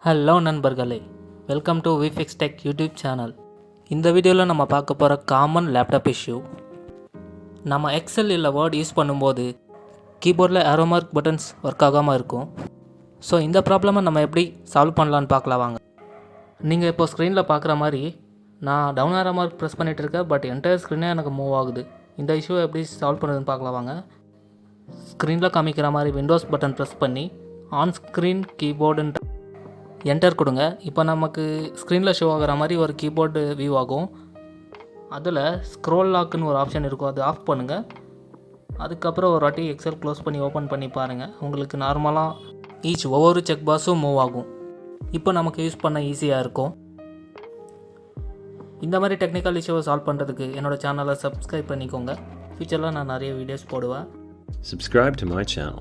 Hello நண்பர்களே, welcome to V FIX TEC YouTube channel. இந்த வீடியோவில் நம்ம பார்க்க போகிற காமன் லேப்டாப் இஷ்யூ. நம்ம எக்ஸல் இல்லை வேர்ட் யூஸ் பண்ணும்போது கீபோர்டில் ஏரோ மார்க் பட்டன்ஸ் ஒர்க் ஆகாமல் இருக்கும். ஸோ இந்த ப்ராப்ளமை நம்ம எப்படி சால்வ் பண்ணலான்னு பார்க்கலாம் வாங்க. நீங்கள் இப்போ ஸ்க்ரீனில் பார்க்குற மாதிரி நான் டவுன் ஏரோ மார்க் ப்ரெஸ் பண்ணிகிட்டு இருக்கேன், பட் என்டையர் ஸ்க்ரீனே எனக்கு மூவ் ஆகுது. இந்த இஷ்யூவை எப்படி சால்வ் பண்ணுறதுன்னு பார்க்கலாம் வாங்க. ஸ்க்ரீனில் காமிக்கிற மாதிரி விண்டோஸ் பட்டன் ப்ரெஸ் பண்ணி ஆன் ஸ்க்ரீன் கீபோர்டுன்ற என்டர் கொடுங்க. இப்போ நமக்கு ஸ்க்ரீனில் ஷோ ஆகிற மாதிரி ஒரு கீபோர்டு வியூ ஆகும். அதில் ஸ்க்ரோல் லாக்குன்னு ஒரு ஆப்ஷன் இருக்கும், அது ஆஃப் பண்ணுங்கள். அதுக்கப்புறம் ஒரு வாட்டி எக்ஸல் க்ளோஸ் பண்ணி ஓப்பன் பண்ணி பாருங்கள். உங்களுக்கு நார்மலாக ஒவ்வொரு செக் பாக்ஸும் மூவ் ஆகும். இப்போ நமக்கு யூஸ் பண்ண ஈஸியாக இருக்கும். இந்த மாதிரி டெக்னிக்கல் இஷ்யூவை சால்வ் பண்ணுறதுக்கு என்னோடய சேனலை சப்ஸ்கிரைப் பண்ணிக்கோங்க. ஃபியூச்சரில் நான் நிறைய வீடியோஸ் போடுவேன். Subscribe to my channel.